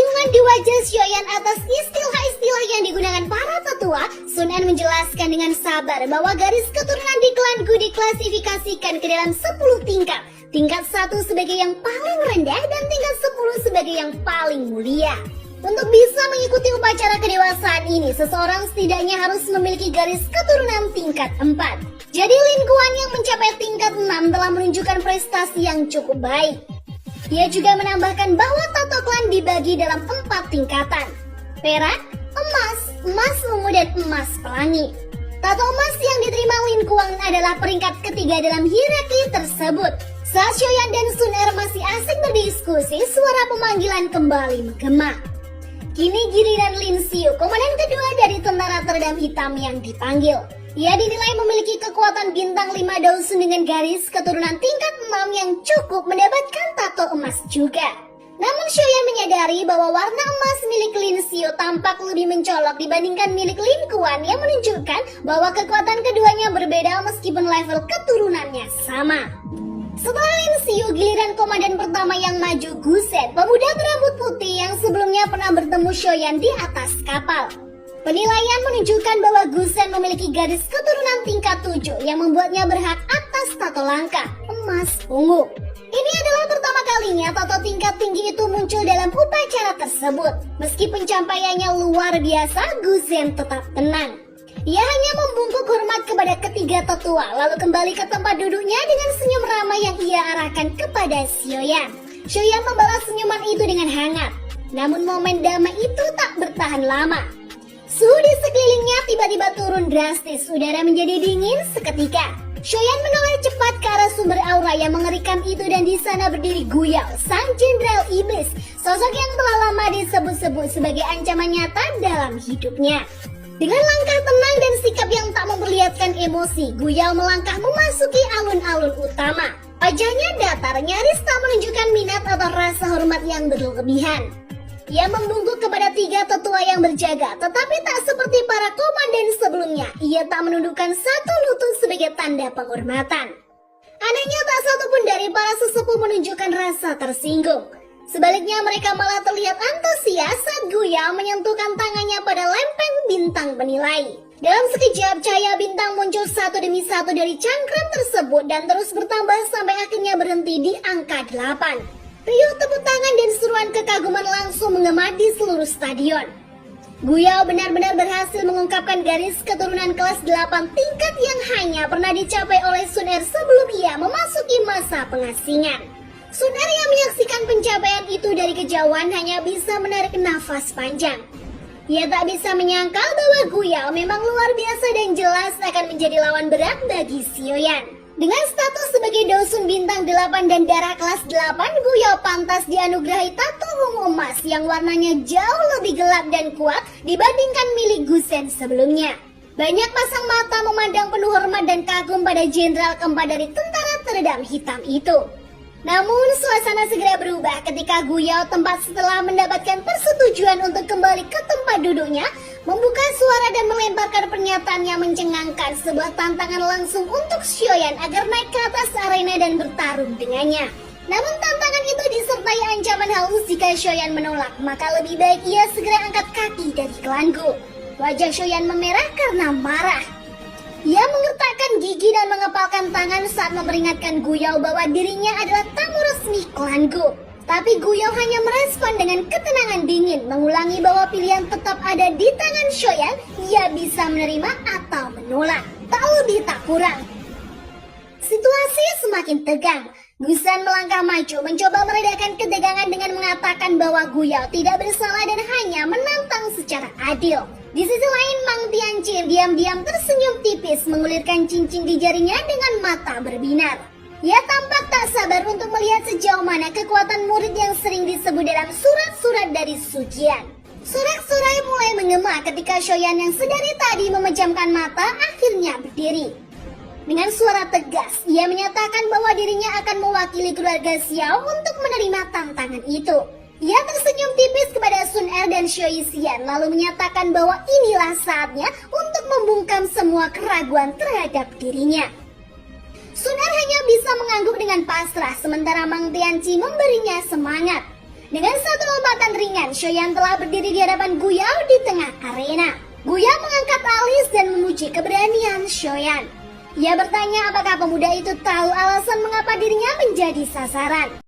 Kebingungan di wajah Xiaoyan atas istilah-istilah yang digunakan para tetua, Sun Er menjelaskan dengan sabar bahwa garis keturunan di klan Gu diklasifikasikan ke dalam 10 tingkat. Tingkat 1 sebagai yang paling rendah dan tingkat 10 sebagai yang paling mulia. Untuk bisa mengikuti upacara kedewasaan ini, seseorang setidaknya harus memiliki garis keturunan tingkat 4. Jadi Lin Kuan yang mencapai tingkat 6 telah menunjukkan prestasi yang cukup baik. Dia juga menambahkan bahwa tato klan dibagi dalam 4 tingkatan. Perak, emas, emas ungu, dan emas pelangi. Tato emas yang diterima Lin Kuan adalah peringkat ketiga dalam hierarki tersebut. Saat Xiaoyan dan Sun Er masih asik berdiskusi, suara pemanggilan kembali menggema. Kini giliran Lin Xiu, komandan kedua dari tentara teredam hitam yang dipanggil. Ia dinilai memiliki kekuatan bintang 5 Dousun dengan garis keturunan tingkat 6 yang cukup mendapatkan tato emas juga. Namun Xiaoyan menyadari bahwa warna emas milik Lin Xiu tampak lebih mencolok dibandingkan milik Lin Kuan yang menunjukkan bahwa kekuatan keduanya berbeda meskipun level keturunannya sama. Setelah Lin Xiu, giliran komandan pertama yang maju Gusen, pemuda berambut putih yang sebelumnya pernah bertemu Xiaoyan di atas kapal. Penilaian menunjukkan bahwa Gusen memiliki garis keturunan tingkat 7 yang membuatnya berhak atas tato langka, emas ungu. Ini adalah pertama kalinya tato tingkat tinggi itu muncul dalam upacara tersebut. Meski pencapaiannya luar biasa, Gusen tetap tenang. Ia hanya membungkuk hormat kepada ketiga tetua, lalu kembali ke tempat duduknya dengan senyum ramah yang ia arahkan kepada Xiaoyan. Xiaoyan membalas senyuman itu dengan hangat. Namun momen damai itu tak bertahan lama. Suhu di sekelilingnya tiba-tiba turun drastis, udara menjadi dingin seketika. Xiaoyan menoleh cepat ke arah sumber aura yang mengerikan itu dan di sana berdiri Guyao, sang jenderal iblis, sosok yang telah lama disebut-sebut sebagai ancaman nyata dalam hidupnya. Dengan langkah tenang dan sikap yang tak memperlihatkan emosi, Guyao melangkah memasuki alun-alun utama. Wajahnya datar, nyaris tak menunjukkan minat atau rasa hormat yang berlebihan. Ia membungkuk kepada tiga tetua yang berjaga, tetapi tak seperti para komandan sebelumnya. Ia tak menundukkan satu lutut sebagai tanda penghormatan. Anehnya tak satupun dari para sesepuh menunjukkan rasa tersinggung. Sebaliknya mereka malah terlihat antusias saat Guyao menyentuhkan tangannya pada lempeng bintang penilai. Dalam sekejap cahaya bintang muncul satu demi satu dari cangkram tersebut dan terus bertambah sampai akhirnya berhenti di angka 8. Riuh tepuk tangan dan seruan kekaguman langsung menggema di seluruh stadion. Guyao benar-benar berhasil mengungkapkan garis keturunan kelas 8 tingkat yang hanya pernah dicapai oleh Sun Er sebelum ia memasuki masa pengasingan. Sun Er yang menyaksikan pencapaian itu dari kejauhan hanya bisa menarik nafas panjang. Ia tak bisa menyangkal bahwa Guyao memang luar biasa dan jelas akan menjadi lawan berat bagi Xiaoyan. Dengan status sebagai Dousun bintang 8 dan darah kelas 8, Guyao pantas dianugerahi tato ungu emas yang warnanya jauh lebih gelap dan kuat dibandingkan milik Gusen sebelumnya. Banyak pasang mata memandang penuh hormat dan kagum pada jenderal keempat dari tentara teredam hitam itu. Namun suasana segera berubah ketika Guyao tempat setelah mendapatkan persetujuan untuk kembali ke tempat duduknya, membuka suara dan melemparkan pernyataan yang mencengangkan, sebuah tantangan langsung untuk Xiaoyan agar naik ke atas arena dan bertarung dengannya. Namun tantangan itu disertai ancaman halus jika Xiaoyan menolak, maka lebih baik ia segera angkat kaki dari klan Gu. Wajah Xiaoyan memerah karena marah. Ia mengertakkan gigi dan mengepalkan tangan saat memperingatkan Guyao bahwa dirinya adalah tamu resmi klan Gu. Tapi Guyao hanya merespon dengan ketenangan dingin, mengulangi bahwa pilihan tetap ada di tangan Xiaoyan. Ia bisa menerima atau menolak, tak lebih tak kurang. Situasi semakin tegang. Gusen melangkah maju, mencoba meredakan ketegangan dengan mengatakan bahwa Guyao tidak bersalah dan hanya menantang secara adil. Di sisi lain, Mang Tianqi diam-diam tersenyum tipis, mengulirkan cincin di jarinya dengan mata berbinar. Ia tampak tak sabar untuk melihat sejauh mana kekuatan murid yang sering disebut dalam surat-surat dari sucian. Sorak-sorai mulai menggema ketika Xiaoyan yang sedari tadi memejamkan mata akhirnya berdiri. Dengan suara tegas, ia menyatakan bahwa dirinya akan mewakili keluarga Xiao untuk menerima tantangan itu. Ia tersenyum tipis kepada Sun Er dan Xiao Xian, lalu menyatakan bahwa inilah saatnya untuk membungkam semua keraguan terhadap dirinya. Sun Er hanya bisa mengangguk dengan pasrah, sementara Mang Tianqi memberinya semangat. Dengan satu lompatan ringan, Shoyan telah berdiri di hadapan Guyao di tengah arena. Guyao mengangkat alis dan memuji keberanian Shoyan. Ia bertanya apakah pemuda itu tahu alasan mengapa dirinya menjadi sasaran.